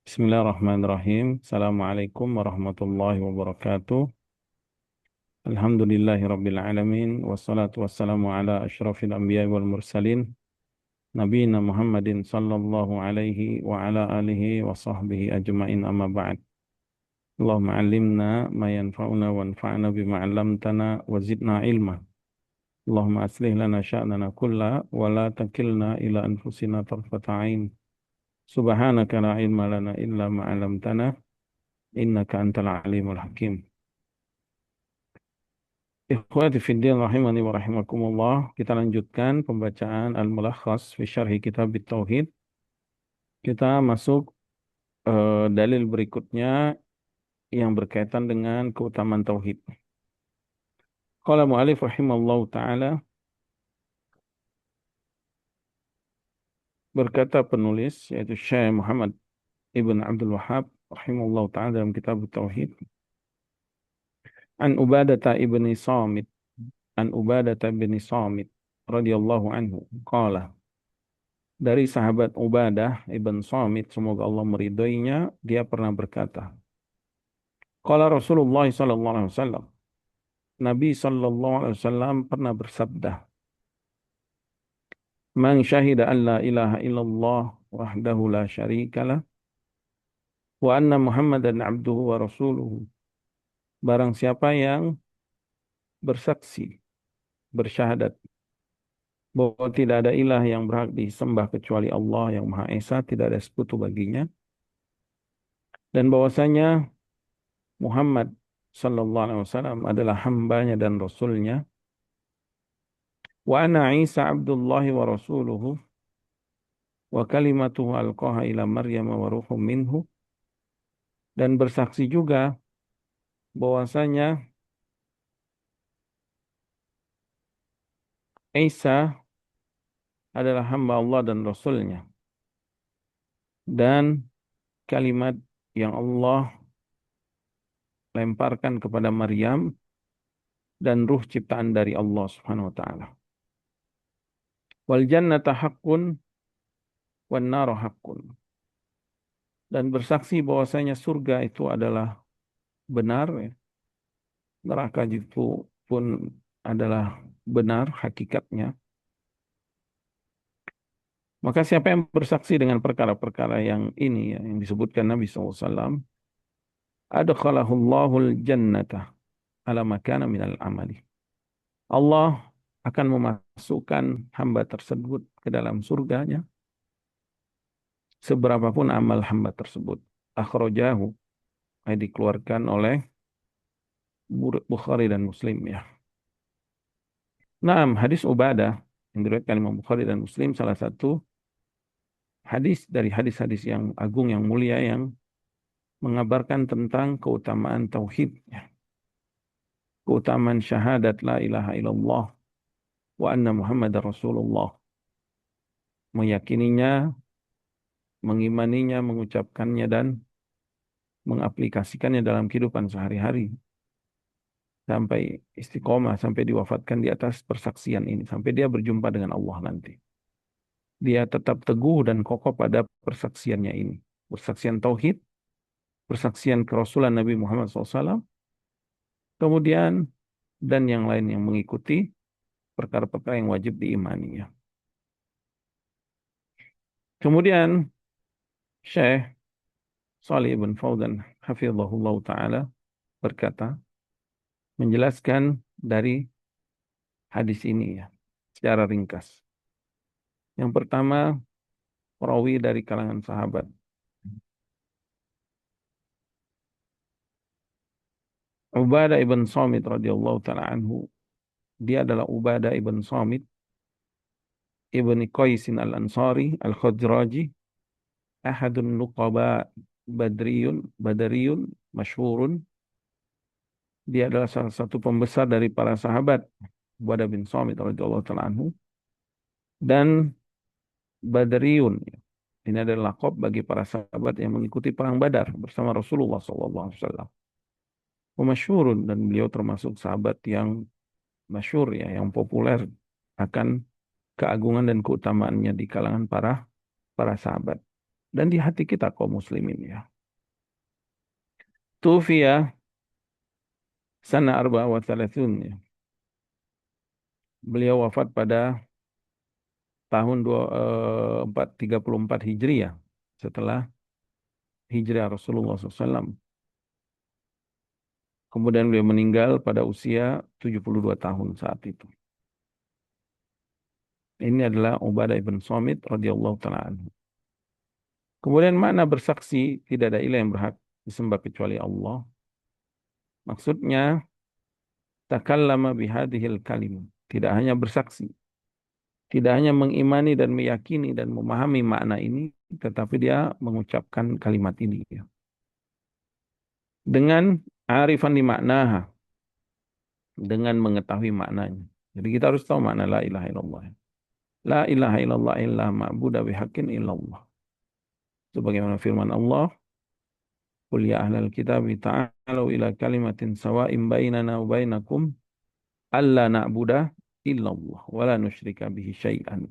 Bismillahirrahmanirrahim. Assalamualaikum warahmatullahi wabarakatuh. Alhamdulillahi rabbil alamin. Wassalatu wassalamu ala asyrafil anbiya wal mursalin. Nabiina Muhammadin sallallahu alaihi wa ala alihi wa sahbihi ajma'in amma ba'd. Allahumma alimna ma yanfa'una wanfa'na bima 'allamtana wa zidna ilma. Allahumma aslih lana sya'nana kulla wa la takilna ila anfusina tarfata 'ain. Subhanaka la ilma lana illa ma 'allamtana innaka antal alimul hakim. Ikhwati fiddin rahimani wa rahimakumullah. Kita lanjutkan pembacaan Al-Mulakhas fi Syarhi Kitab Tauhid. Kita masuk dalil berikutnya yang berkaitan dengan keutamaan tauhid. Qala mu'alif rahimallahu taala, berkata penulis yaitu Syekh Muhammad Ibn Abdul Wahhab rahimallahu taala dalam kitab Tauhid, an Ubadata ibni Samit, an Ubadata ibni Samit radhiyallahu anhu qala, dari sahabat Ubadah ibn Samit, semoga Allah meridhoinya, dia pernah berkata, qala Rasulullah sallallahu alaihi wasallam, Nabi sallallahu alaihi wasallam pernah bersabda, man syahida an la ilaha illallah wahdahu la syarikalah wa anna Muhammadan abduhu wa rasuluhu, barang siapa yang bersaksi, bersyahadat bahwa tidak ada ilah yang berhak disembah kecuali Allah yang Maha Esa, tidak ada sekutu baginya, dan bahwasanya Muhammad sallallahu alaihi wasallam adalah hambanya dan rasulnya, wa ana Isa abdullahi wa rasuluhu wa kalimatuhu alqaha ila Maryam wa ruhum minhu, dan bersaksi juga bahwasanya Isa adalah hamba Allah dan rasulnya, dan kalimat yang Allah lemparkan kepada Maryam dan ruh ciptaan dari Allah Subhanahu wa taala. Wal jannata haqqun wan nar haqqun, dan bersaksi bahwasanya surga itu adalah benar, ya. Neraka itu pun adalah benar hakikatnya. Maka siapa yang bersaksi dengan perkara-perkara yang ini, ya, yang disebutkan Nabi SAW, adkhalahullahul jannata ala makana minal amali. Allah akan memasukkan hamba tersebut ke dalam surganya seberapapun amal hamba tersebut. Akhrajahu, dikeluarkan oleh Bukhari dan Muslim, ya. Naam, hadis Ubadah yang diriwayatkan Imam Bukhari dan Muslim salah satu hadis dari hadis-hadis yang agung, yang mulia, yang mengabarkan tentang keutamaan tauhid, ya. Keutamaan syahadat la ilaha illallah wa anna Muhammadar Rasulullah. Meyakininya, mengimaninya, mengucapkannya, dan mengaplikasikannya dalam kehidupan sehari-hari sampai istiqomah, sampai diwafatkan di atas persaksian ini, sampai dia berjumpa dengan Allah nanti. Dia tetap teguh dan kokoh pada persaksiannya ini. Persaksian tauhid, persaksian kerasulan Nabi Muhammad SAW, kemudian dan yang lain yang mengikuti perkara-perkara yang wajib diimaninya. Kemudian Syekh Shalih ibn Fauzan hafizahullah ta'ala berkata, menjelaskan dari hadis ini, ya, secara ringkas. Yang pertama, perawi dari kalangan sahabat. Ubadah ibn Samit radhiyallahu ta'ala anhu, dia adalah Ubadah ibn Samit ibn Qaisin al-Ansari al-Khazraji, ahadun nuqaba badariyun masyhurun. Dia adalah salah satu pembesar dari para sahabat, Ubadah bin Samit radhiyallahu ta'ala anhu, dan Badariyun. Ini adalah laqab bagi para sahabat yang mengikuti perang Badar bersama Rasulullah SAW. Masyhurun, dan beliau termasuk sahabat yang masyhur, ya, yang populer akan keagungan dan keutamaannya di kalangan para sahabat. dan di hati kita kaum muslimin ya. Tufiya sana arba wa thalathun ya. Beliau wafat pada tahun 34 Hijriah setelah hijrah Rasulullah SAW. Kemudian beliau meninggal pada usia 72 tahun saat itu. Ini adalah Ubadah ibn Samit radhiyallahu taala anhu. Kemudian makna bersaksi tidak ada ilah yang berhak disembah kecuali Allah. Maksudnya takallama bihadhil kalim. Tidak hanya bersaksi, tidak hanya mengimani dan meyakini dan memahami makna ini, tetapi dia mengucapkan kalimat ini ya. Dengan arifan di maknaha, dengan mengetahui maknanya. Jadi kita harus tahu makna la ilaha illallah. La ilaha illallah illa ma'budu bihaqqin illallah. Sebagaimana firman Allah, "Qul ya ahlal kitab ta'alu ila kalimatin sawa'in bainana wa bainakum alla na'budu illallah wa la nusyrika bihi syai'an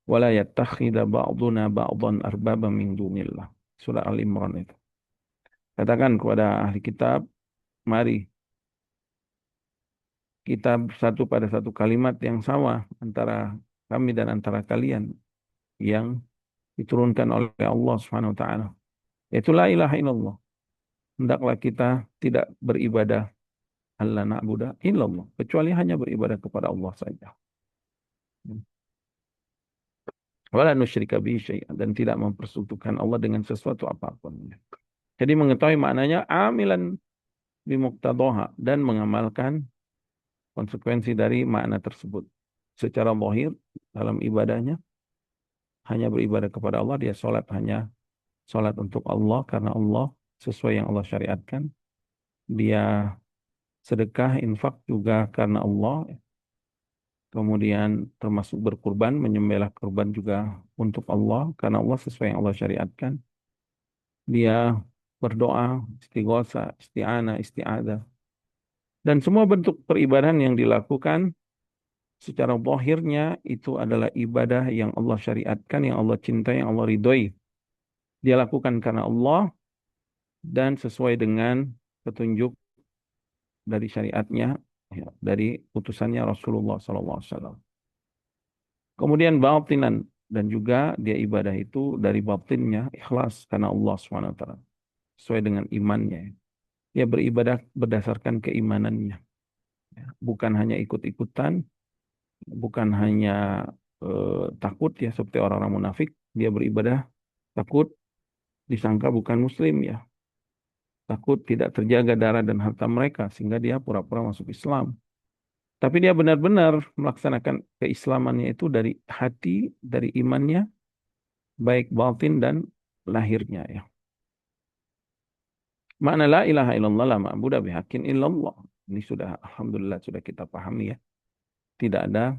wa la yattakhidha ba'duna ba'dan arbaba min dunillah." Surah Al-Imran itu. Katakan kepada ahli kitab, mari kita bersatu pada satu kalimat yang sama antara kami dan antara kalian yang diturunkan oleh Allah Subhanahu wa taala. Yaitu la ilaha illallah. Hendaklah kita tidak beribadah alla na'budu illallah, kecuali hanya beribadah kepada Allah saja. Wala nusyrika bihi syai'an, dan tidak mempersekutukan Allah dengan sesuatu apapun. Jadi mengetahui maknanya amilan bimuqtadaha, dan mengamalkan konsekuensi dari makna tersebut. Secara zahir dalam ibadahnya hanya beribadah kepada Allah, dia sholat hanya sholat untuk Allah karena Allah sesuai yang Allah syariatkan. Dia sedekah, infak juga karena Allah. Kemudian termasuk berkurban, menyembelih kurban juga untuk Allah karena Allah sesuai yang Allah syariatkan. Dia berdoa, istighosa, isti'anah, isti'adah. Dan semua bentuk peribadahan yang dilakukan secara zahirnya itu adalah ibadah yang Allah syariatkan, yang Allah cintai, yang Allah ridhoi. Dia lakukan karena Allah dan sesuai dengan petunjuk dari syariatnya, ya, dari utusannya Rasulullah SAW. Kemudian batinan, dan juga dia ibadah itu dari batinnya ikhlas karena Allah SWT. Sesuai dengan imannya. Dia beribadah berdasarkan keimanannya. Ya, bukan hanya ikut-ikutan, bukan hanya takut ya seperti orang-orang munafik. Dia beribadah takut disangka bukan muslim ya. Takut tidak terjaga darah dan harta mereka sehingga dia pura-pura masuk Islam. Tapi dia benar-benar melaksanakan keislamannya itu dari hati, dari imannya, baik batin dan lahirnya ya. Makna la ilaha illallah la ma'budu bihaqqin illallah. Ini sudah alhamdulillah sudah kita pahami ya. Tidak ada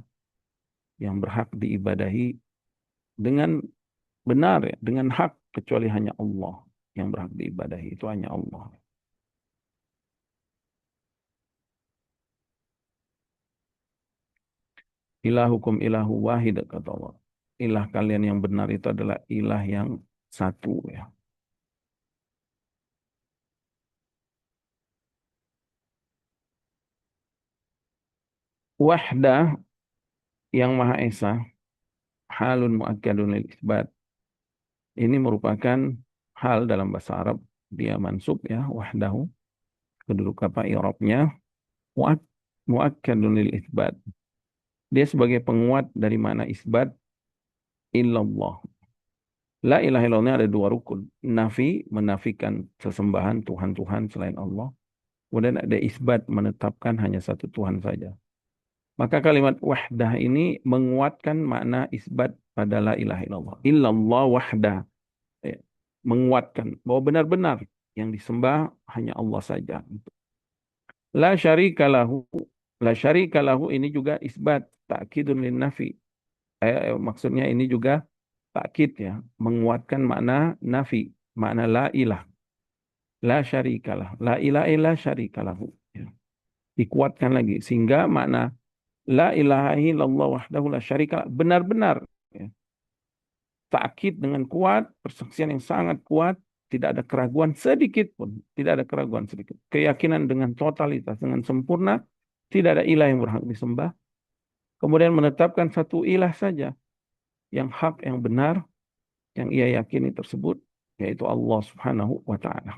yang berhak diibadahi dengan benar ya, dengan hak kecuali hanya Allah yang berhak diibadahi, itu hanya Allah. Ilahukum ilahu wahid kata Allah. Ilah kalian yang benar itu adalah ilah yang satu ya. Wahdah yang Maha Esa, halun muakkadun lil isbat. Ini merupakan hal dalam bahasa Arab, dia mansub ya, wahdahu. Keduduk apa i'rabnya? Muakkadun lil isbat. Dia sebagai penguat dari mana isbat illallah. La ilaha illallah ada dua rukun. Nafi, menafikan sesembahan Tuhan-Tuhan selain Allah. Kemudian ada isbat, menetapkan hanya satu Tuhan saja. Maka kalimat wahdah ini menguatkan makna isbat pada la ilaha illallah. Illallah wahdah. Ya, menguatkan bahwa benar-benar yang disembah hanya Allah saja. La syarika lahu. La syarika lahu ini juga isbat. Ta'kidun lin nafi. Maksudnya ini juga takkid ya. Menguatkan makna nafi. Makna la ilah. La syarikalah. La ilaha illa syarikalahu. Ya. Dikuatkan lagi. Sehingga makna la ilaha illallah wahdahu la syarika benar-benar ya, takkid dengan kuat, persaksian yang sangat kuat, tidak ada keraguan sedikit pun, tidak ada keraguan sedikit. Keyakinan dengan totalitas, dengan sempurna, tidak ada ilah yang berhak disembah. Kemudian menetapkan satu ilah saja, yang hak, yang benar, yang ia yakini tersebut, yaitu Allah Subhanahu wa Ta'ala.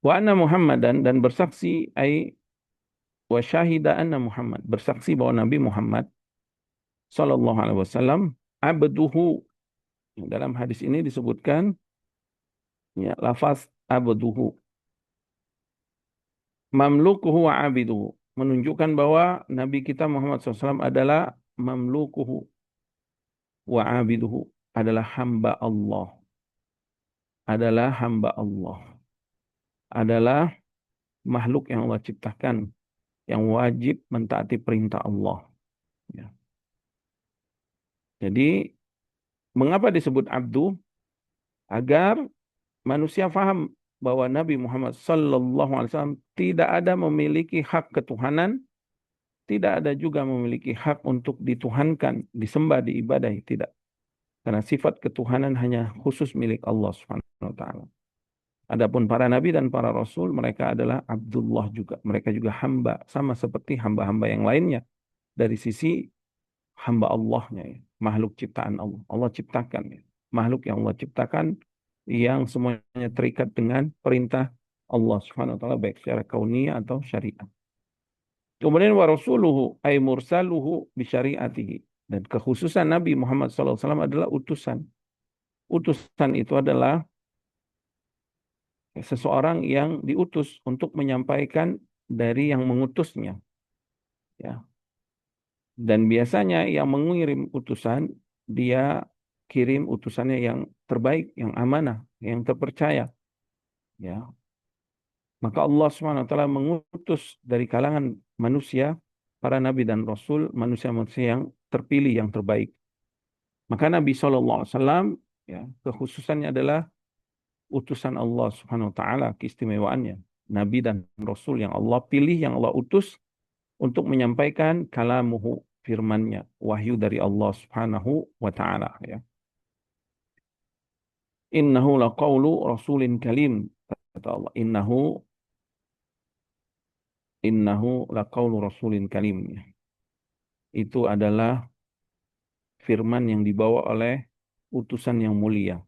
Wa anna Muhammadan, dan bersaksi wa syahida anna Muhammad, bersaksi bahwa Nabi Muhammad sallallahu alaihi wasallam abduhu. Dalam hadis ini disebutkan ya, lafaz abduhu, mamlukuhu wa abiduhu, menunjukkan bahwa Nabi kita Muhammad SAW adalah mamlukuhu wa abiduhu, adalah hamba Allah, adalah hamba Allah, adalah makhluk yang Allah ciptakan, yang wajib mentaati perintah Allah. Ya. Jadi, mengapa disebut abdu? Agar manusia faham bahwa Nabi Muhammad sallallahu alaihi wasallam tidak ada memiliki hak ketuhanan, tidak ada juga memiliki hak untuk dituhankan, disembah, diibadahi, tidak. Karena sifat ketuhanan hanya khusus milik Allah Subhanahu wa taala. Adapun para nabi dan para rasul, mereka adalah Abdullah juga. Mereka juga hamba, sama seperti hamba-hamba yang lainnya. Dari sisi hamba Allahnya, ya. Makhluk ciptaan Allah. Allah ciptakan, ya. Makhluk yang Allah ciptakan, yang semuanya terikat dengan perintah Allah Subhanahu wa taala, baik secara kauniyah atau syariat. Kemudian wa rasuluhu ay mursaluhu bi syariatihi. Dan kekhususan Nabi Muhammad SAW adalah utusan. Utusan itu adalah seseorang yang diutus untuk menyampaikan dari yang mengutusnya. Ya. Dan biasanya yang mengirim utusan, dia kirim utusannya yang terbaik, yang amanah, yang terpercaya. Ya. Maka Allah SWT mengutus dari kalangan manusia, para nabi dan rasul, manusia-manusia yang terpilih, yang terbaik. Maka Nabi SAW, ya, kekhususannya adalah utusan Allah Subhanahu wa taala, keistimewaannya. Nabi dan rasul yang Allah pilih, yang Allah utus untuk menyampaikan kalamuhu, firman-Nya, wahyu dari Allah Subhanahu wa taala, ya. Innahu laqaulu rasulin kalim, kata Allah. Innahu laqaulu rasulin kalim, ya. Itu adalah firman yang dibawa oleh utusan yang mulia.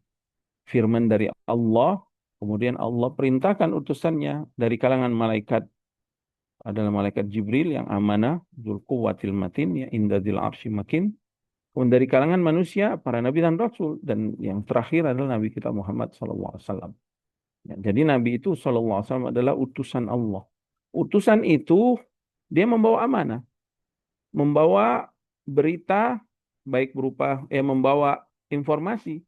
Firman dari Allah, kemudian Allah perintahkan utusannya dari kalangan malaikat, adalah malaikat Jibril yang amanah, dzul quwwatil matin, ya, inda dzil arsy makin. Kemudian dari kalangan manusia, para nabi dan rasul, dan yang terakhir adalah Nabi kita Muhammad SAW. Ya, jadi Nabi itu SAW adalah utusan Allah. Utusan itu dia membawa amanah, membawa berita, baik berupa membawa informasi,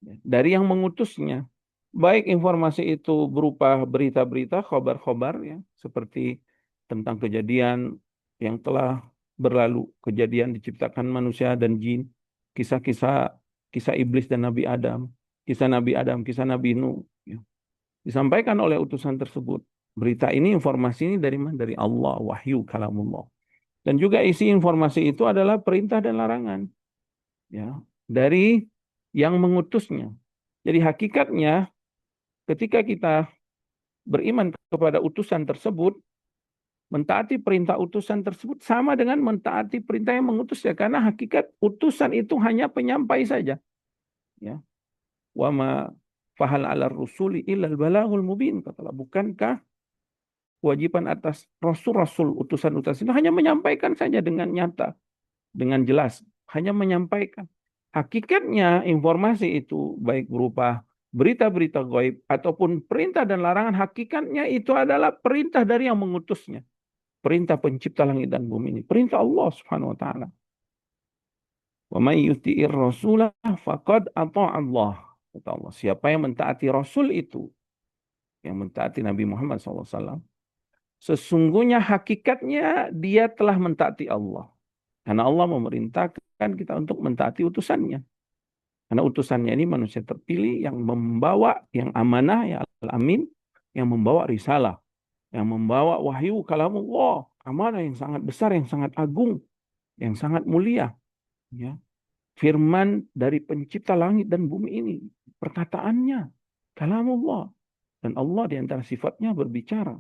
ya, dari yang mengutusnya. Baik informasi itu berupa berita-berita, khobar-khobar, ya, seperti tentang kejadian yang telah berlalu, kejadian diciptakan manusia dan jin, kisah-kisah, kisah iblis dan Nabi Adam, kisah Nabi Adam, kisah Nabi Nuh, ya. Disampaikan oleh utusan tersebut. Berita ini, informasi ini dari mana? Dari Allah, wahyu, kalamullah. Dan juga isi informasi itu adalah perintah dan larangan, ya, dari yang mengutusnya. Jadi hakikatnya, ketika kita beriman kepada utusan tersebut, mentaati perintah utusan tersebut sama dengan mentaati perintah yang mengutusnya, karena hakikat utusan itu hanya penyampai saja. Ya. Wa ma fahal 'ala rusuli illal balagul mubin, kata Allah. Bukankah kewajiban atas rasul-rasul, utusan-utusan itu hanya menyampaikan saja dengan nyata, dengan jelas, hanya menyampaikan. Hakikatnya informasi itu baik berupa berita-berita gaib ataupun perintah dan larangan, hakikatnya itu adalah perintah dari yang mengutusnya. Perintah pencipta langit dan bumi ini. Perintah Allah Subhanahu wa taala. Wa may yuti'ir rasulah faqad ata'allah. Kata Allah, siapa yang mentaati rasul itu, yang mentaati Nabi Muhammad SAW, sesungguhnya hakikatnya dia telah mentaati Allah. Karena Allah memerintahkan kita untuk mentaati utusannya. Karena utusannya ini manusia terpilih yang membawa, yang amanah, yang al-amin, yang membawa risalah, yang membawa wahyu kalamullah, amanah yang sangat besar, yang sangat agung, yang sangat mulia. Ya. firman dari pencipta langit dan bumi ini. Perkataannya, kalamullah. Dan Allah di antara sifatnya berbicara.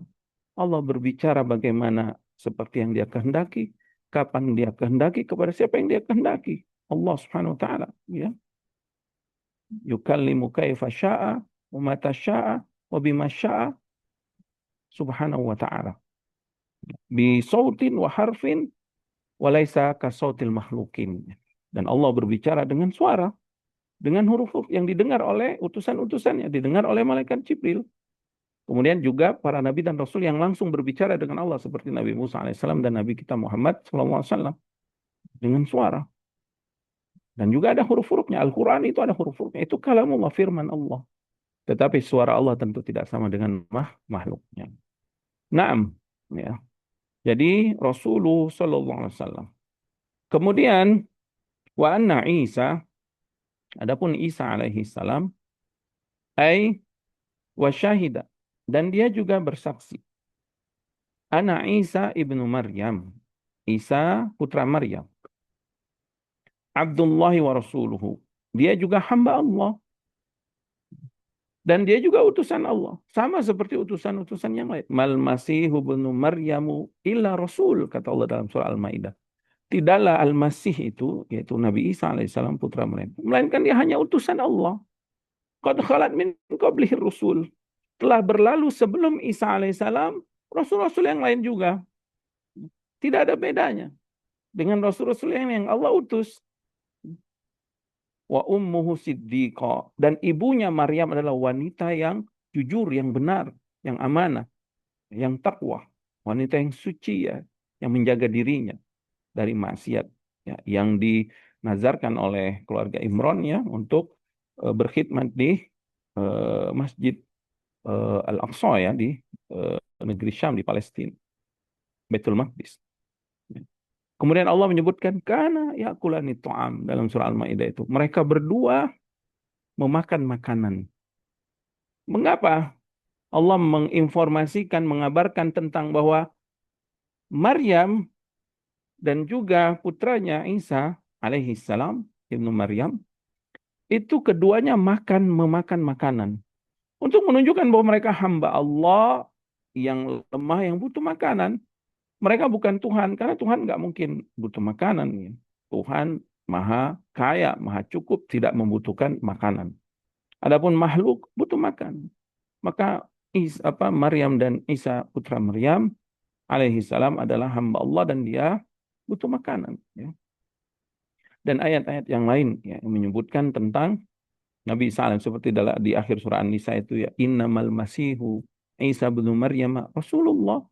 Allah berbicara bagaimana seperti yang dia kehendaki, kapan dia kehendaki, kepada siapa yang dia kehendaki. Allah Subhanahu wa taala, ya. Yukallimu kaifa syaa wa mata syaa wa bima syaa subhanahu wa ta'ala. Bi sautin wa harfin wa laisa ka sautil makhlukin. Dan Allah berbicara dengan suara, dengan huruf-huruf yang didengar oleh utusan-utusannya, didengar oleh malaikat Jibril. Kemudian juga para nabi dan rasul yang langsung berbicara dengan Allah seperti Nabi Musa alaihissalam dan Nabi kita Muhammad SAW dengan suara. Dan juga ada huruf-hurufnya. Al-Quran itu ada huruf-hurufnya. Itu kalamullah, firman Allah. Tetapi suara Allah tentu tidak sama dengan makhluknya. Naam, ya. Jadi Rasulullah SAW. Kemudian wa anna Isa, adapun Isa alaihi salam, ai wa syahida, dan dia juga bersaksi. Ana Isa ibnu Maryam, Isa putra Maryam, Abdullah wa rasuluhu. Dia juga hamba Allah. Dan dia juga utusan Allah. Sama seperti utusan-utusan yang lain. Mal masihu ibnu Maryamu illa rasul, kata Allah dalam surah Al-Maidah. Tidaklah Al-Masih itu, yaitu Nabi Isa alaihissalam putra Maryam, melainkan dia hanya utusan Allah. Qad khalat min qablihi rusul. Telah berlalu sebelum Isa alaihissalam rasul-rasul yang lain juga. Tidak ada bedanya dengan rasul-rasul yang Allah utus. Wa ummuhu siddiqah, dan ibunya Maryam adalah wanita yang jujur, yang benar, yang amanah, yang takwa, wanita yang suci, ya, yang menjaga dirinya dari maksiat, ya, yang dinazarkan oleh keluarga Imran, ya, untuk berkhidmat di Masjid Al-Aqsa, ya, di negeri Syam, di Palestina, Baitul Maqdis. Kemudian Allah menyebutkan kana yakulani ta'am dalam surah Al-Maidah itu. Mereka berdua memakan makanan. Mengapa? Allah menginformasikan, mengabarkan tentang bahwa Maryam dan juga putranya Isa alaihi salam, ibnu Maryam, itu keduanya memakan makanan. Untuk menunjukkan bahwa mereka hamba Allah yang lemah, yang butuh makanan. Mereka bukan Tuhan, karena Tuhan nggak mungkin butuh makanan. Tuhan maha kaya, maha cukup, tidak membutuhkan makanan. Adapun makhluk butuh makan. Maka Maryam dan Isa putra Maryam alaihi salam adalah hamba Allah dan dia butuh makanan. Ya. Dan ayat-ayat yang lain, ya, yang menyebutkan tentang Nabi Isa seperti di akhir surah An-Nisa itu, ya, innamal masihu Isa bin Maryam Rasulullah.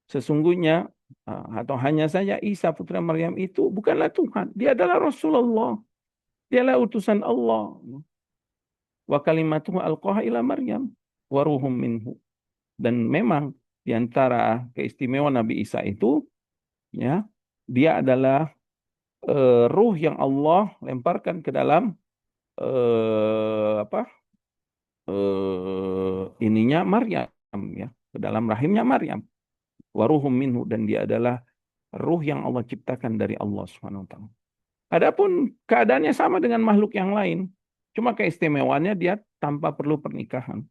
Sesungguhnya atau hanya saja Isa putra Maryam itu bukanlah Tuhan. Dia adalah Rasulullah. Dia adalah utusan Allah. Wa kalimatuhu alqaha ila Maryam wa ruhum minhu. Dan memang di antara keistimewaan Nabi Isa itu, ya, dia adalah ruh yang Allah lemparkan ke dalam ininya Maryam, ya, ke dalam rahimnya Maryam. Waruhum minhu, dan dia adalah ruh yang Allah ciptakan dari Allah Subhanahu wa taala. Adapun keadaannya sama dengan makhluk yang lain, cuma keistimewaannya dia tanpa perlu pernikahan.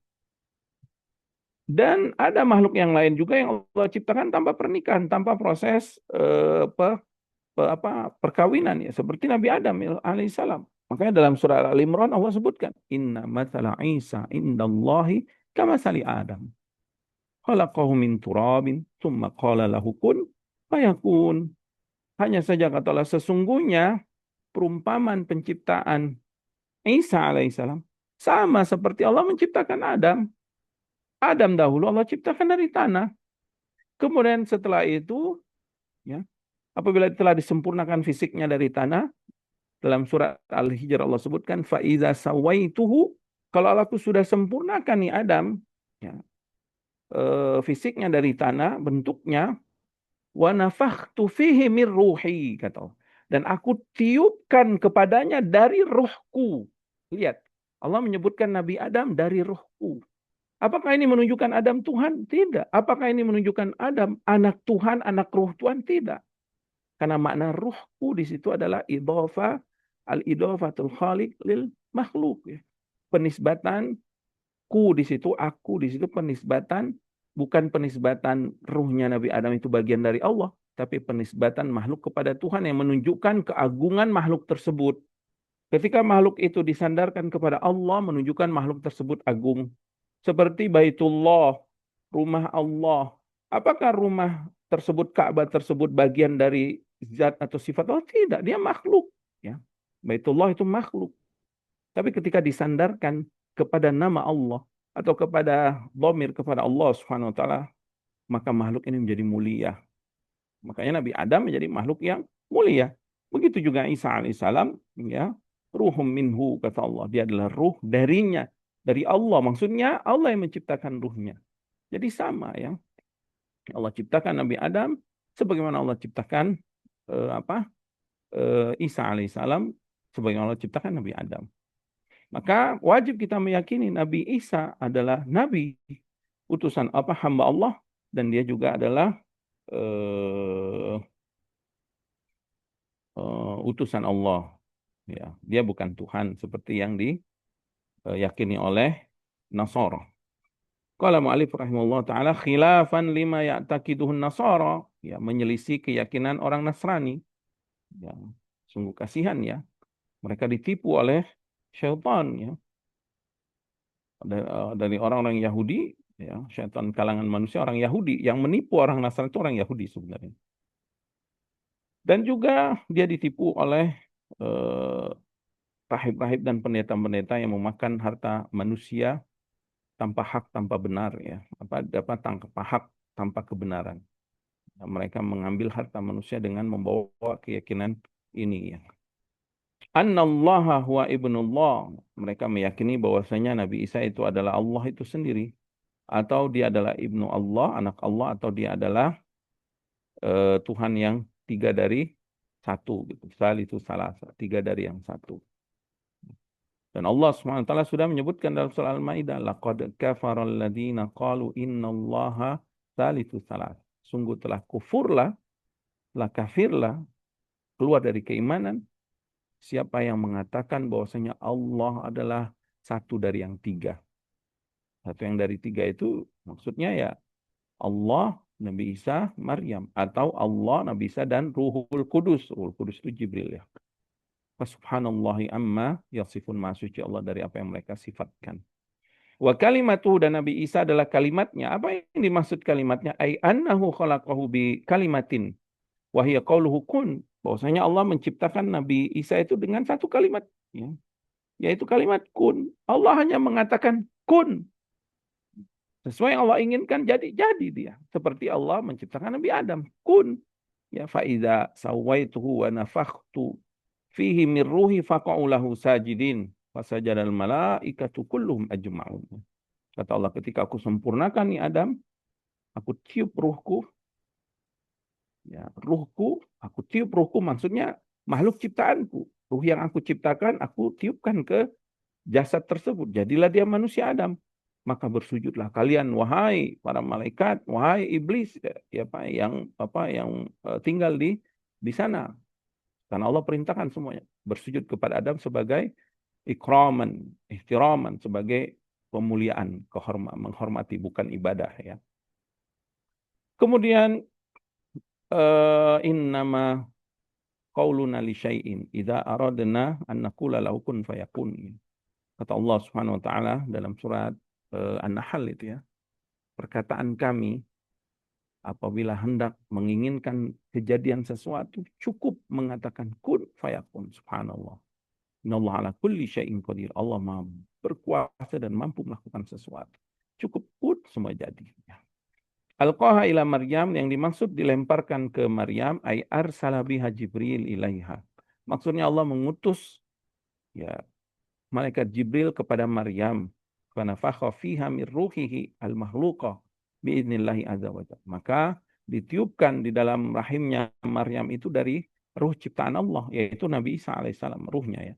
Dan ada makhluk yang lain juga yang Allah ciptakan tanpa pernikahan, tanpa proses perkawinan, ya, seperti Nabi Adam alaihissalam. Makanya dalam surah Al-Imran Allah sebutkan, inna mathala Isa indallahi kamathali Adam. Khalaqahu min turabin, tsumma qala lahu kun fayakun. Hanya saja kata Allah, sesungguhnya perumpamaan penciptaan Isa alaihissalam sama seperti Allah menciptakan Adam. Adam dahulu Allah ciptakan dari tanah. Kemudian setelah itu, ya, apabila telah disempurnakan fisiknya dari tanah, dalam surat Al-Hijr Allah sebutkan, fa iza sawaituhu, kalau Allah sudah sempurnakan nih Adam, ya, fisiknya dari tanah, bentuknya, wa nafakhtu fihi mir ruhi, kata Allah. Dan aku tiupkan kepadanya dari ruhku. Lihat, Allah menyebutkan Nabi Adam dari ruhku. Apakah ini menunjukkan Adam Tuhan? Tidak. Apakah ini menunjukkan Adam anak Tuhan, anak ruh Tuhan? Tidak. Karena makna ruhku di situ adalah idhafah al-idhafatul khaliq lil makhluk ya. Penisbatan ku di situ, aku di situ penisbatan, bukan penisbatan ruhnya Nabi Adam itu bagian dari Allah, tapi penisbatan makhluk kepada Tuhan yang menunjukkan keagungan makhluk tersebut. Ketika makhluk itu disandarkan kepada Allah, menunjukkan makhluk tersebut agung. Seperti Baitullah, rumah Allah. Apakah rumah tersebut, Ka'bah tersebut bagian dari zat atau sifat Allah? Tidak, dia makhluk. Ya. Baitullah itu makhluk. Tapi ketika disandarkan kepada nama Allah atau kepada dhamir kepada Allah Subhanahu wa taala, maka makhluk ini menjadi mulia. Makanya Nabi Adam menjadi makhluk yang mulia. Begitu juga Isa alaihissalam, ya, ruhum minhu kata Allah, dia adalah ruh darinya, dari Allah. Maksudnya Allah yang menciptakan ruhnya. Jadi sama ya. Allah ciptakan Nabi Adam sebagaimana Allah ciptakan Isa alaihissalam, sebagaimana Allah ciptakan Nabi Adam. Maka wajib kita meyakini Nabi Isa adalah Nabi, utusan hamba Allah, dan dia juga adalah utusan Allah. Ya, dia bukan Tuhan seperti yang diyakini oleh Nasara. Qala mu'allif rahimahullah ta'ala khilafan lima ya'taqiduhun Nasara, ya, menyelisih keyakinan orang Nasrani. Ya, sungguh kasihan ya. Mereka ditipu oleh syaitan ya. Dari orang-orang Yahudi, ya, syaitan kalangan manusia orang Yahudi yang menipu orang Nasrani itu orang Yahudi sebenarnya. Dan juga dia ditipu oleh rahib-rahib dan pendeta-pendeta yang memakan harta manusia tanpa hak, tanpa benar ya. Dapat tanpa hak, tanpa kebenaran. Nah, mereka mengambil harta manusia dengan membawa keyakinan ini ya. Annallaha huwa ibnullah. Mereka meyakini bahwasanya Nabi Isa itu adalah Allah itu sendiri, atau dia adalah ibnu Allah, anak Allah, atau dia adalah Tuhan yang tiga dari satu gitu. Itu salah, tiga dari yang satu. Dan Allah SWT sudah menyebutkan dalam surah Al-Maidah, laqad kafara alladziina qalu innallaha tsalitsu tsalatsa. Sungguh telah kufurlah, telah kafirlah, keluar dari keimanan siapa yang mengatakan bahwasanya Allah adalah satu dari yang tiga. Satu yang dari tiga itu maksudnya ya Allah, Nabi Isa, Maryam, atau Allah, Nabi Isa, dan Ruhul Kudus. Ruhul Kudus itu Jibril ya. Subhanallahi amma yasifun, maha suci Allah dari apa yang mereka sifatkan. Wa kalimatu, dan Nabi Isa adalah kalimatnya. Apa yang dimaksud kalimatnya? Ai annahu khalaqahu bi kalimatin wa hiya qauluhu kun. Bahwasanya Allah menciptakan Nabi Isa itu dengan satu kalimat ya. Yaitu kalimat kun. Allah hanya mengatakan kun. Sesuai yang Allah inginkan jadi dia. Seperti Allah menciptakan Nabi Adam. Kun. Ya, fa idza sawaituhu wa nafakhtu fihi min ruhi faqa'u lahu sajidin fasajadal malaikatu kulluhum ajma'un. Kata Allah, ketika aku sempurnakan nih Adam, aku tiup ruhku, ya, aku tiup ruhku maksudnya makhluk ciptaanku. Ruh yang aku ciptakan, aku tiupkan ke jasad tersebut. Jadilah dia manusia Adam. Maka bersujudlah kalian wahai para malaikat, wahai iblis ya, yang tinggal di sana. Karena Allah perintahkan semuanya bersujud kepada Adam sebagai ikraman, ihtiraman, sebagai pemuliaan, menghormati, bukan ibadah ya. Kemudian innama qauluna li syai'in idza aradna an naqula lahu kun fayakun. Kata Allah Subhanahu wa taala dalam surat An-Nahl itu ya. Perkataan kami apabila hendak menginginkan kejadian sesuatu, cukup mengatakan kun fayakun. Subhanallah. Innallaha ala kulli syai'in qadir. Allah Maha berkuasa dan mampu melakukan sesuatu. Cukup kun, semua jadi. Alqaha ila Maryam, yang dimaksud dilemparkan ke Maryam, ay arsala biha Jibril ilaiha. Maksudnya Allah mengutus ya malaikat Jibril kepada Maryam. Fanafakha fiha min ruhihi al-makhluqah biidnillahi azza wa jalla. Maka ditiupkan di dalam rahimnya Maryam itu dari ruh ciptaan Allah, yaitu Nabi Isa alaihissalam, ruhnya ya.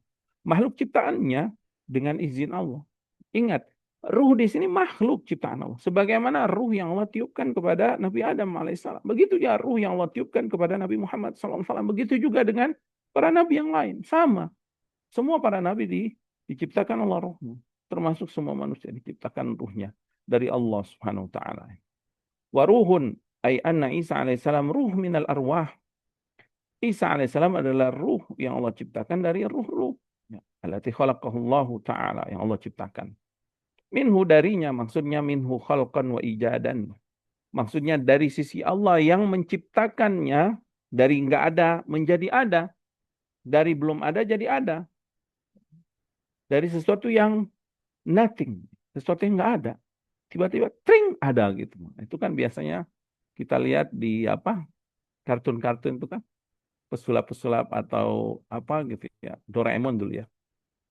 Makhluk ciptaannya dengan izin Allah. Ingat, ruh di sini makhluk ciptaan Allah. Sebagaimana ruh yang Allah tiupkan kepada Nabi Adam alaihissalam. Begitu ya ruh yang Allah tiupkan kepada Nabi Muhammad SAW. Begitu juga dengan para nabi yang lain. Sama. Semua para nabi diciptakan Allah ruhnya. Termasuk semua manusia diciptakan ruhnya dari Allah Subhanahu wa taala. Waruhun ay anna Isa alaihissalam ruh minal arwah. Isa alaihissalam adalah ruh yang Allah ciptakan dari ruh-ruh. Ya. Allati khalaqahullahu ta'ala yang Allah ciptakan. Minhu darinya maksudnya minhu khalqan wa ijadan. Maksudnya dari sisi Allah yang menciptakannya dari enggak ada menjadi ada. Dari belum ada jadi ada. Dari sesuatu yang nothing. Sesuatu yang enggak ada. Tiba-tiba tring ada gitu. Itu kan biasanya kita lihat di apa kartun-kartun itu kan. Pesulap-pesulap atau apa gitu ya. Doraemon dulu ya.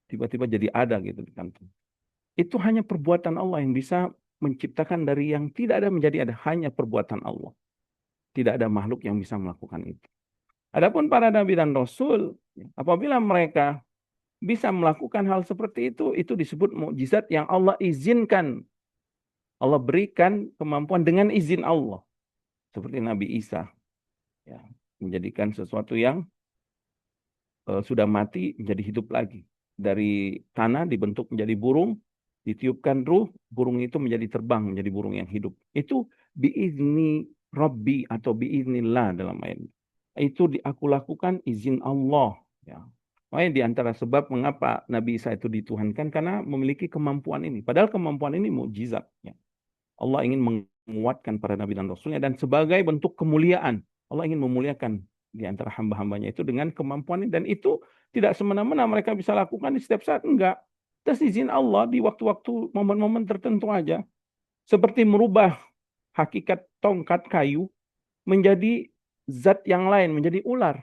Tiba-tiba jadi ada gitu di kantor. Itu hanya perbuatan Allah yang bisa menciptakan dari yang tidak ada menjadi ada. Hanya perbuatan Allah. Tidak ada makhluk yang bisa melakukan itu. Adapun para nabi dan rasul, apabila mereka bisa melakukan hal seperti itu disebut mukjizat yang Allah izinkan. Allah berikan kemampuan dengan izin Allah. Seperti Nabi Isa. Ya, menjadikan sesuatu yang sudah mati menjadi hidup lagi. Dari tanah dibentuk menjadi burung, ditiupkan ruh, burung itu menjadi terbang, menjadi burung yang hidup. Itu biizni Rabbi atau biiznillah dalam ayat. Itu aku lakukan izin Allah. Ya. Makanya di antara sebab mengapa Nabi Isa itu dituhankan karena memiliki kemampuan ini. Padahal kemampuan ini mukjizat. Ya. Allah ingin menguatkan para nabi dan rasulnya dan sebagai bentuk kemuliaan. Allah ingin memuliakan di antara hamba-hambanya itu dengan kemampuan ini. Dan itu tidak semena-mena mereka bisa lakukan di setiap saat. Enggak. Atas izin Allah di waktu-waktu momen-momen tertentu aja. Seperti merubah hakikat tongkat kayu menjadi zat yang lain, menjadi ular.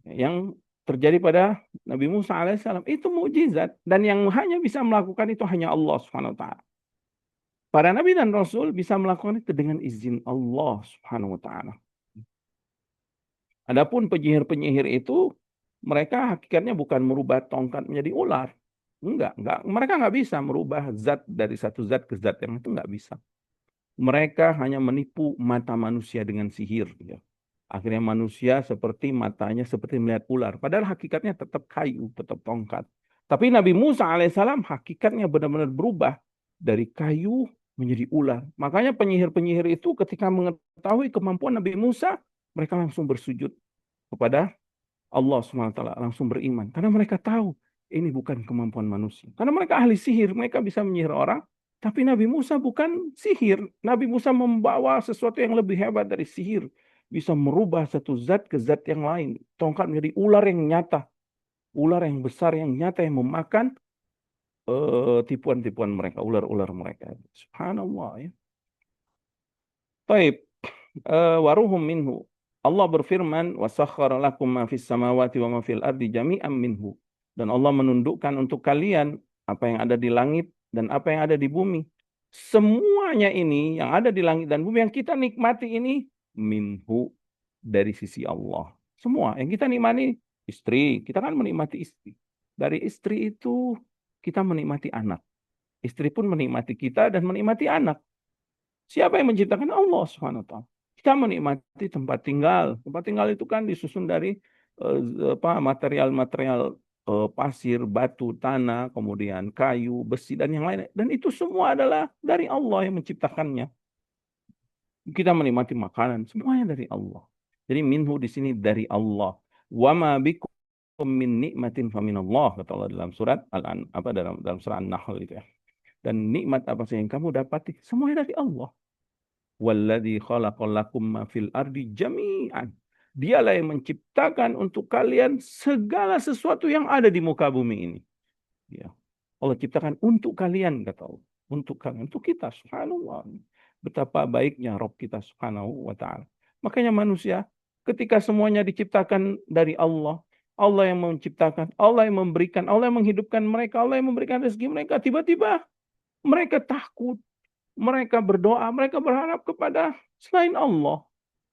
Yang terjadi pada Nabi Musa alaihissalam. Itu mukjizat. Dan yang hanya bisa melakukan itu hanya Allah subhanahu wa ta'ala. Para nabi dan rasul bisa melakukan itu dengan izin Allah Subhanahu wa taala. Adapun penyihir-penyihir itu mereka hakikatnya bukan merubah tongkat menjadi ular. Enggak. Mereka enggak bisa merubah zat dari satu zat ke zat yang itu enggak bisa. Mereka hanya menipu mata manusia dengan sihir. Ya. Akhirnya manusia seperti matanya seperti melihat ular. Padahal hakikatnya tetap kayu, tetap tongkat. Tapi Nabi Musa alaihissalam hakikatnya benar-benar berubah dari kayu menjadi ular. Makanya penyihir-penyihir itu ketika mengetahui kemampuan Nabi Musa, mereka langsung bersujud kepada Allah SWT, langsung beriman. Karena mereka tahu ini bukan kemampuan manusia. Karena mereka ahli sihir, mereka bisa menyihir orang. Tapi Nabi Musa bukan sihir. Nabi Musa membawa sesuatu yang lebih hebat dari sihir. Bisa merubah satu zat ke zat yang lain. Tongkat menjadi ular yang nyata. Ular yang besar, yang nyata, yang memakan tipuan-tipuan mereka, ular-ular mereka. Subhanallah ya. Baik, waruhum minhu. Allah berfirman, "Wasakhkhara lakum ma fis samawati wa ma fil ardi jami'an minhu." Dan Allah menundukkan untuk kalian apa yang ada di langit dan apa yang ada di bumi. Semuanya ini yang ada di langit dan bumi yang kita nikmati ini minhu dari sisi Allah. Semua yang kita nikmati istri, kita kan menikmati istri. Dari istri itu kita menikmati anak. Istri pun menikmati kita dan menikmati anak. Siapa yang menciptakan? Allah Subhanahu wa taala. Kita menikmati tempat tinggal. Tempat tinggal itu kan disusun dari material-material pasir, batu, tanah, kemudian kayu, besi dan yang lain. Dan itu semua adalah dari Allah yang menciptakannya. Kita menikmati makanan, semuanya dari Allah. Jadi minhu di sini dari Allah. Wa ma bikum min nikmatin faminallah kata Allah dalam surat dalam surat An-Nahl itu ya. Dan nikmat apa saja yang kamu dapati semuanya dari Allah. Walladzi khalaqalakum ma fil ardi jami'an. Dialah yang menciptakan untuk kalian segala sesuatu yang ada di muka bumi ini. Ya. Allah ciptakan untuk kalian kata Allah. Untuk kalian, untuk kita subhanallah. Betapa baiknya Rabb kita subhanahu wa ta'ala. Makanya manusia ketika semuanya diciptakan dari Allah, Allah yang menciptakan, Allah yang memberikan, Allah yang menghidupkan mereka, Allah yang memberikan rezeki mereka, tiba-tiba mereka takut, mereka berdoa, mereka berharap kepada selain Allah.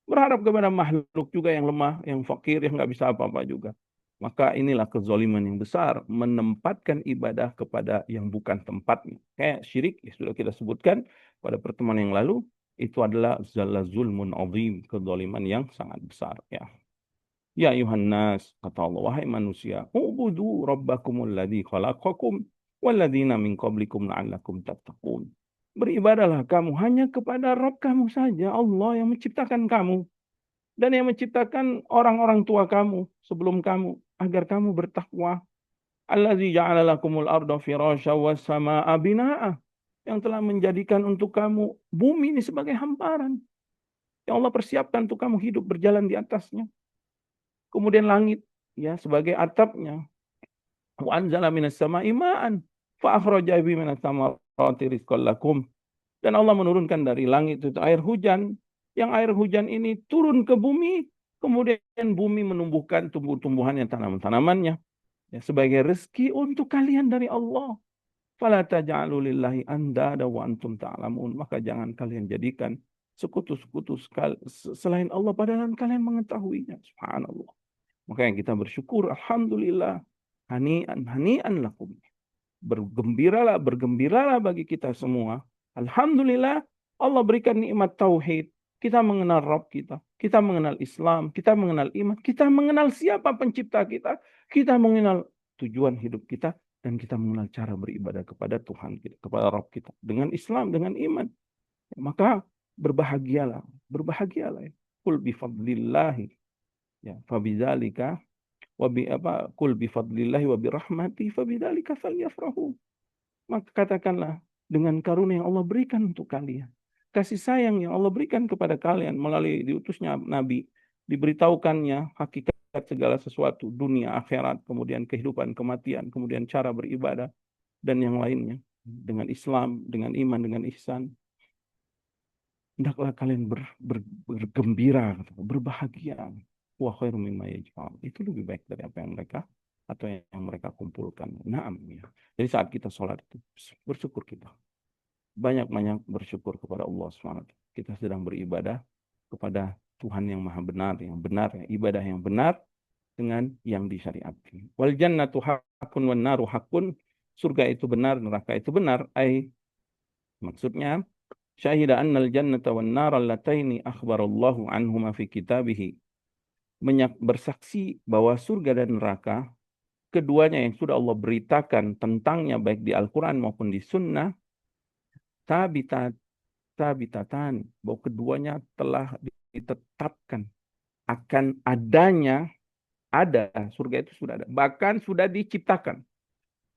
Berharap kepada makhluk juga yang lemah, yang fakir, yang nggak bisa apa-apa juga. Maka inilah kezaliman yang besar, menempatkan ibadah kepada yang bukan tempatnya. Kayak syirik, ya sudah kita sebutkan pada pertemuan yang lalu, itu adalah zulmun azim, kezaliman yang sangat besar. Ya. Ya ayuhan nas, kata Allah, wahai manusia, ubudu rabbakumul ladzi khalaqakum walladzina min qablikum la'allakum tattaqun. Beribadahlah kamu hanya kepada Rabb kamu saja, Allah yang menciptakan kamu dan yang menciptakan orang-orang tua kamu sebelum kamu agar kamu bertakwa. Allazi ja'ala lakumul arda firasya was samaa'a binaa'a. Yang telah menjadikan untuk kamu bumi ini sebagai hamparan. Yang Allah persiapkan untuk kamu hidup berjalan di atasnya. Kemudian langit ya sebagai atapnya. Wa anzala minas sama'i ma'an fa akhraja bihi minas thamarati rizqan lakum. Dan Allah menurunkan dari langit itu air hujan. Yang air hujan ini turun ke bumi, kemudian bumi menumbuhkan tumbuh-tumbuhannya, tanaman-tanamannya ya, sebagai rezeki untuk kalian dari Allah. Fala taj'alu lillahi andada wa antum ta'lamun. Maka jangan kalian jadikan sekutu-sekutu selain Allah padahal kalian mengetahuinya. Subhanallah. Makanya kita bersyukur, alhamdulillah. Hani'an, hani'an lakum. Bergembiralah, bergembiralah bagi kita semua. Alhamdulillah, Allah berikan nikmat tauhid. Kita mengenal Rabb kita mengenal Islam, kita mengenal iman, kita mengenal siapa pencipta kita mengenal tujuan hidup kita, dan kita mengenal cara beribadah kepada Tuhan kita, kepada Rabb kita. Dengan Islam, dengan iman. Maka berbahagialah, berbahagialah. Qul bifadlillahi, ya, fabidzalika kul bifadlillahi wa birahmati fabidzalika falyafrahu. Maka katakanlah dengan karunia yang Allah berikan untuk kalian, kasih sayang yang Allah berikan kepada kalian melalui diutusnya Nabi, diberitahukannya hakikat segala sesuatu, dunia, akhirat, kemudian kehidupan, kematian, kemudian cara beribadah, dan yang lainnya. Dengan Islam, dengan iman, dengan ihsan. Hendaklah kalian bergembira, berbahagia. Wa khairu mimma yajma'un. Itu lebih baik dari apa yang mereka atau yang mereka kumpulkan. Naam ya. Jadi saat kita sholat itu bersyukur kita. Banyak-banyak bersyukur kepada Allah SWT. Kita sedang beribadah kepada Tuhan yang maha benar, yang benar, ya. Ibadah yang benar dengan yang disyariatkan. Wal jannatu haqqun wan naru haqqun. Surga itu benar, neraka itu benar. Maksudnya syahida annal jannata wan nar allataini akhbarallahu anhuma fi kitabih. Bersaksi bahwa surga dan neraka keduanya yang sudah Allah beritakan tentangnya baik di Al-Quran maupun di Sunnah, tabitatan, bahwa keduanya telah ditetapkan akan adanya, ada, surga itu sudah ada, bahkan sudah diciptakan.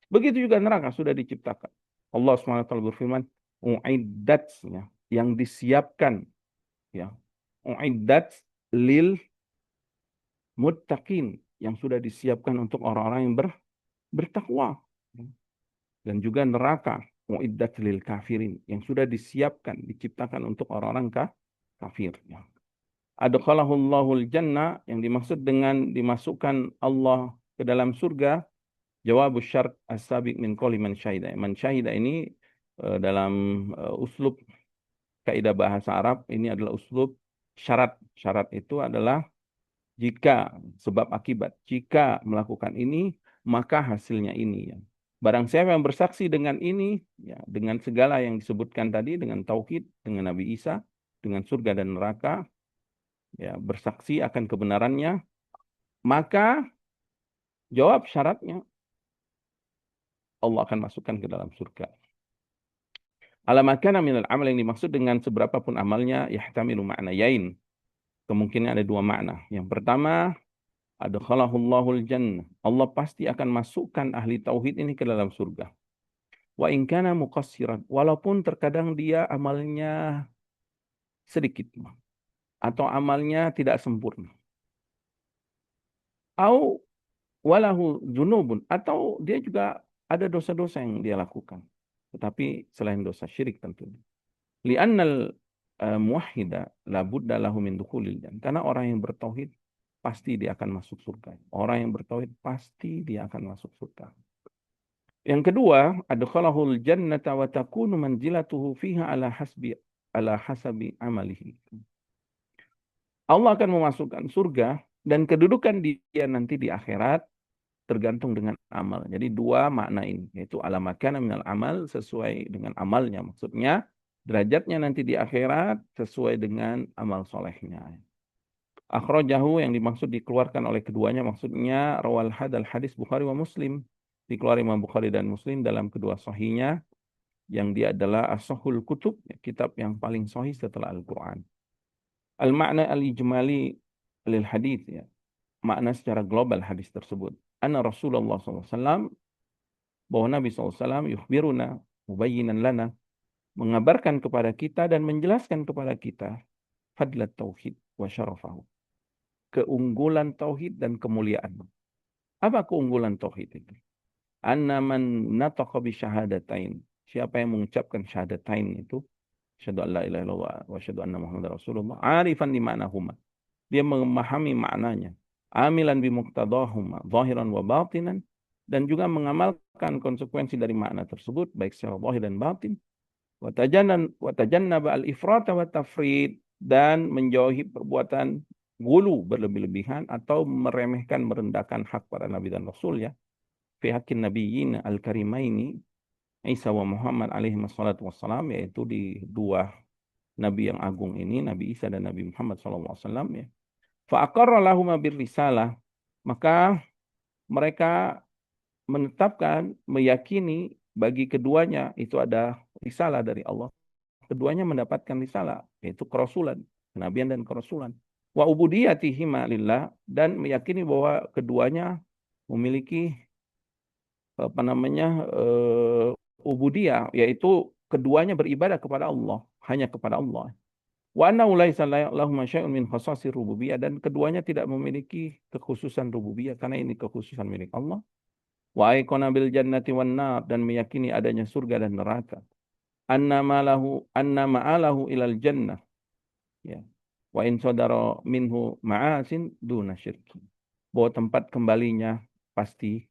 Begitu juga neraka sudah diciptakan. Allah SWT berfirman, uiddat, ya, yang disiapkan, ya, uiddat lil muttaqin, yang sudah disiapkan untuk orang-orang yang bertakwa. Dan juga neraka, uiddat lil kafirin, yang sudah disiapkan, diciptakan untuk orang-orang kafir. Adkhalahullahul jannah, yang dimaksud dengan dimasukkan Allah ke dalam surga, jawabus syart as-sabiq min qawli man syahida. Man syahida ini dalam uslub kaidah bahasa Arab, ini adalah uslub syarat. Syarat itu adalah jika, sebab akibat. Jika melakukan ini, maka hasilnya ini. Ya. Barang siapa yang bersaksi dengan ini, ya, dengan segala yang disebutkan tadi, dengan tauhid, dengan Nabi Isa, dengan surga dan neraka, ya, bersaksi akan kebenarannya, maka jawab syaratnya, Allah akan masukkan ke dalam surga. Alamakana minal amal, yang dimaksud dengan seberapa pun amalnya, yahtamilu ma'nayain. Kemungkinan ada dua makna. Yang pertama, adkhalahullahul jannah. Allah pasti akan masukkan ahli tauhid ini ke dalam surga. Wa in kana muqassiran, walaupun terkadang dia amalnya sedikit atau amalnya tidak sempurna. Au walahu junubun, atau dia juga ada dosa-dosa yang dia lakukan. Tetapi selain dosa syirik tentunya. Li'annal muwahhida la budda lahu min dukhulil jannah. Karena orang yang bertauhid pasti dia akan masuk surga. Orang yang bertauhid pasti dia akan masuk surga. Yang kedua, adkhalahul jannata wa takunu manzilatuhu fiha ala hasabi amalihi. Allah akan memasukkan surga dan kedudukan dia nanti di akhirat tergantung dengan amal. Jadi dua makna ini, yaitu ala makana minal amal, sesuai dengan amalnya. Maksudnya derajatnya nanti di akhirat sesuai dengan amal solehnya. Akhrajahu yang dimaksud dikeluarkan oleh keduanya maksudnya rawal hadis Bukhari wa Muslim. Dikeluarkan Imam Bukhari dan Muslim dalam kedua sahihnya yang dia adalah as-sahhul kutub, kitab yang paling sahih setelah Al-Qur'an. Al-makna al-ijmali lil hadis ya. Makna secara global hadis tersebut. Anna Rasulullah SAW bahwa Nabi SAW yukhbiruna mubayyinan lana mengabarkan kepada kita dan menjelaskan kepada kita fadlat tauhid wa syarafahu. Keunggulan tauhid dan kemuliaan. Apa keunggulan tauhid itu? Anna man nataqa bi syahadatain. Siapa yang mengucapkan syahadatain itu, asyhadu an la ilaha illallah wa asyhadu anna muhammadar rasulullah, arifan di ma'nahuma. Dia memahami maknanya. Amilan bi muqtadahuma, zahiran wa batinan, dan juga mengamalkan konsekuensi dari makna tersebut baik secara zahir dan batin. Wa tajannaba al-ifrata wa tafrid, dan menjauhi perbuatan gulu berlebih-lebihan atau meremehkan merendahkan hak para nabi dan rasul ya. Fi haqqin nabiyyin al-karimaini Isa wa Muhammad alaihi wassalatu wassalam, yaitu di dua nabi yang agung ini, Nabi Isa dan Nabi Muhammad sallallahu alaihi wasallam ya. Fa aqarra lahum bir risalah, maka mereka menetapkan, meyakini bagi keduanya itu ada risalah dari Allah. Keduanya mendapatkan risalah, yaitu kerasulan, kenabian dan kerasulan. Wa ubudiyatihima lillah, dan meyakini bahwa keduanya memiliki apa namanya ubudiyah, yaitu keduanya beribadah kepada Allah, hanya kepada Allah. Wa annahu laisa lahum syai'un min khasasir rububiyah, dan keduanya tidak memiliki kekhususan rububiyah karena ini kekhususan milik Allah. Wa aiqana bil jannati wan nar, dan meyakini adanya surga dan neraka. Anna ma'alahu ilal jannah ya. Wa in sadara minhu ma'asin duna syirki. Bahwa tempat kembalinya pasti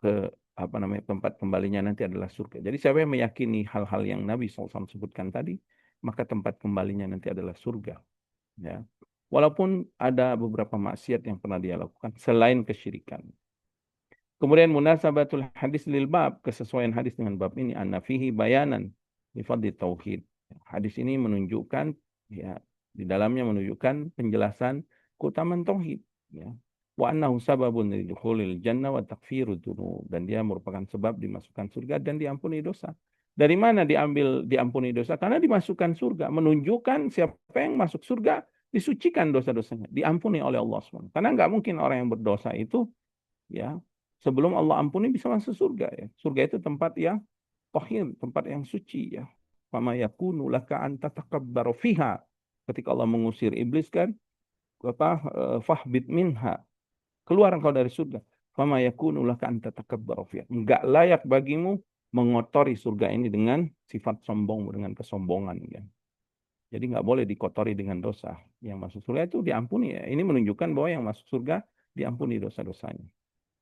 ke apa namanya, tempat kembalinya nanti adalah surga. Jadi siapa yang meyakini hal-hal yang Nabi SAW sebutkan tadi, maka tempat kembalinya nanti adalah surga. Ya. Walaupun ada beberapa maksiat yang pernah dia lakukan selain kesyirikan. Kemudian munasabatul hadis lil bab, kesesuaian hadis dengan bab ini, anna fihi bayanan li fadli tauhid. Hadis ini menunjukkan ya, di dalamnya menunjukkan penjelasan keutamaan tauhid ya. Wa annahu sababun lidukhulil jannah wa takfirud dzunub, dan dia merupakan sebab dimasukkan surga dan diampuni dosa. Dari mana diambil diampuni dosa? Karena dimasukkan surga, menunjukkan siapa yang masuk surga disucikan dosa-dosanya, diampuni oleh Allah SWT. Karena nggak mungkin orang yang berdosa itu ya sebelum Allah ampuni bisa masuk surga ya. Surga itu tempat yang tahir, tempat yang suci ya. Fama yakunu laka an tatakabbaru fiha. Ketika Allah mengusir iblis kan, fahbit minha. Keluar engkau dari surga. Fama yakunu laka an tatakabbaru fiha. Enggak layak bagimu mengotori surga ini dengan sifat sombong, dengan kesombongan ya. Jadi nggak boleh dikotori dengan dosa. Yang masuk surga itu diampuni ya. Ini menunjukkan bahwa yang masuk surga diampuni dosa-dosanya.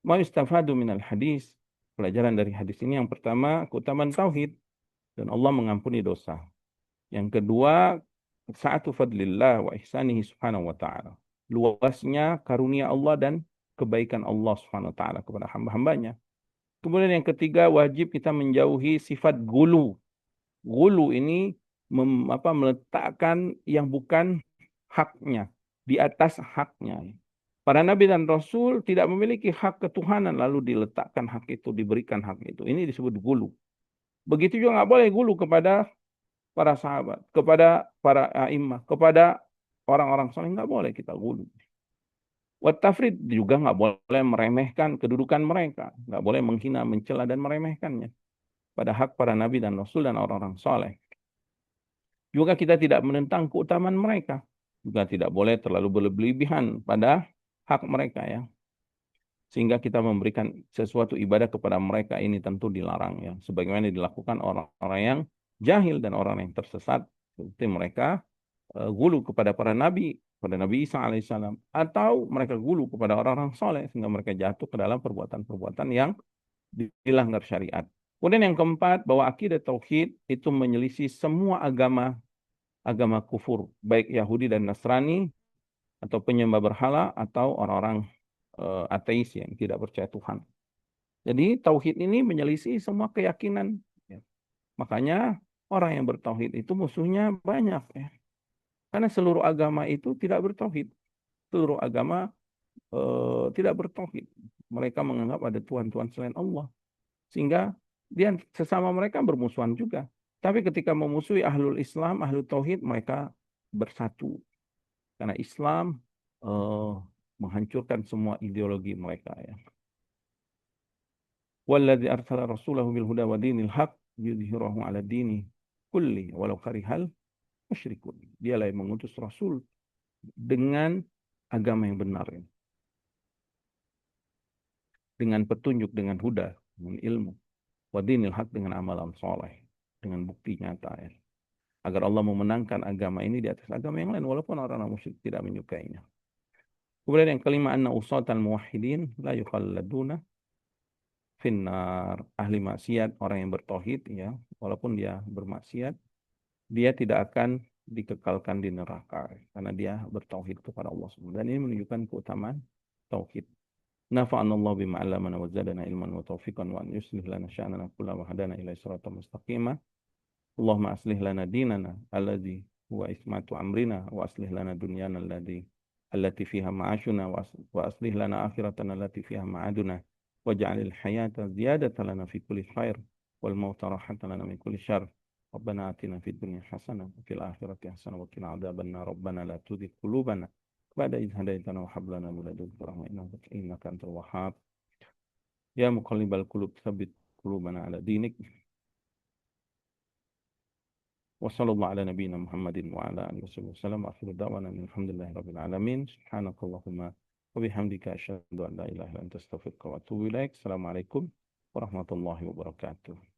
Ma yustafadu minal hadis, pelajaran dari hadis ini yang pertama keutamaan tauhid dan Allah mengampuni dosa. Yang kedua, sa'atu fadlillah wa ihsanihi subhanahu wa ta'ala. Luasnya karunia Allah dan kebaikan Allah subhanahu wa ta'ala kepada hamba-hambanya. Kemudian yang ketiga, wajib kita menjauhi sifat gulu. Gulu ini meletakkan yang bukan haknya di atas haknya. Para nabi dan rasul tidak memiliki hak ketuhanan lalu diletakkan hak itu, diberikan hak itu. Ini disebut gulu. Begitu juga nggak boleh gulu kepada para sahabat, kepada para a'immah, kepada orang-orang saleh, nggak boleh kita gulu. Wat tafrid juga nggak boleh meremehkan kedudukan mereka, nggak boleh menghina, mencela dan meremehkannya pada hak para nabi dan rasul dan orang-orang saleh. Juga kita tidak menentang keutamaan mereka. Juga tidak boleh terlalu berlebihan pada hak mereka ya. Sehingga kita memberikan sesuatu ibadah kepada mereka ini tentu dilarang ya. Sebagaimana dilakukan orang-orang yang jahil dan orang yang tersesat. Seperti mereka gulu kepada para nabi, kepada Nabi Isa alaihissalam. Atau mereka gulu kepada orang-orang soleh. Sehingga mereka jatuh ke dalam perbuatan-perbuatan yang dilanggar syariat. Kemudian yang keempat, bahwa akidah tauhid itu menyelisih semua agama kufur, baik Yahudi dan Nasrani, atau penyembah berhala, atau orang-orang ateis yang tidak percaya Tuhan. Jadi tauhid ini menyelisih semua keyakinan. Ya. Makanya orang yang bertauhid itu musuhnya banyak. Ya. Karena seluruh agama itu tidak bertauhid. Seluruh agama tidak bertauhid. Mereka menganggap ada Tuhan-Tuhan selain Allah. Sehingga dia sesama mereka bermusuhan juga. Tapi ketika memusuhi ahlul Islam, ahlul tauhid, mereka bersatu. Karena Islam eh, menghancurkan semua ideologi mereka ya. Walladzi arsala rasulahu bil huda wa dinil haq yudhhirahu 'ala dini kulli walau karihal musyrikun. Dialah yang mengutus rasul dengan agama yang benar ya. Dengan petunjuk, dengan huda, dengan ilmu, wa dinil haq dengan amalan soleh, dengan bukti nyata ya. Agar Allah memenangkan agama ini di atas agama yang lain walaupun orang-orang musyrik tidak menyukainya. Kemudian yang kelima, anna usatal muwahhidin la yukhalladuna finnar. Ahli maksiat, orang yang bertauhid ya, walaupun dia bermaksiat, dia tidak akan dikekalkan di neraka karena dia bertauhid kepada Allah SWT. Dan ini menunjukkan keutamaan tauhid. Nafa'ana Allah bima 'allamana wa zadana ilman wa taufiqan wa an yuslih lana sya'nana kullahu wa hadana ila siratal mustaqimah. Allahumma aslih lana dinana alladhi huwa ismatu amrina wa aslih lana dunyana allati fiha ma'ashuna wa aslih lana akhiratana allati fiha ma'aduna waj'alil hayata ziyadatan lana fi kulli khair wal mauta rahatan lana min kulli syarr. Rabbana atina fid dunya hasanah wa fil akhirati hasanah wa qina adzabannar. Rabbana la tuzigh qulubana ba'da idh hadaytana wa hab lana min ladunka rahmah innaka antal wahhab. Ya muqallibal qulub tsabbit qulubana ala dinik. وصلى الله على نبينا محمد وعلى آله وصحبه وسلم وآخر دعوانا أن الحمد لله رب العالمين سبحانك اللهم وبحمدك أشهد أن لا إله إلا أنت أستغفرك وأتوب إليك. السلام عليكم ورحمة الله وبركاته.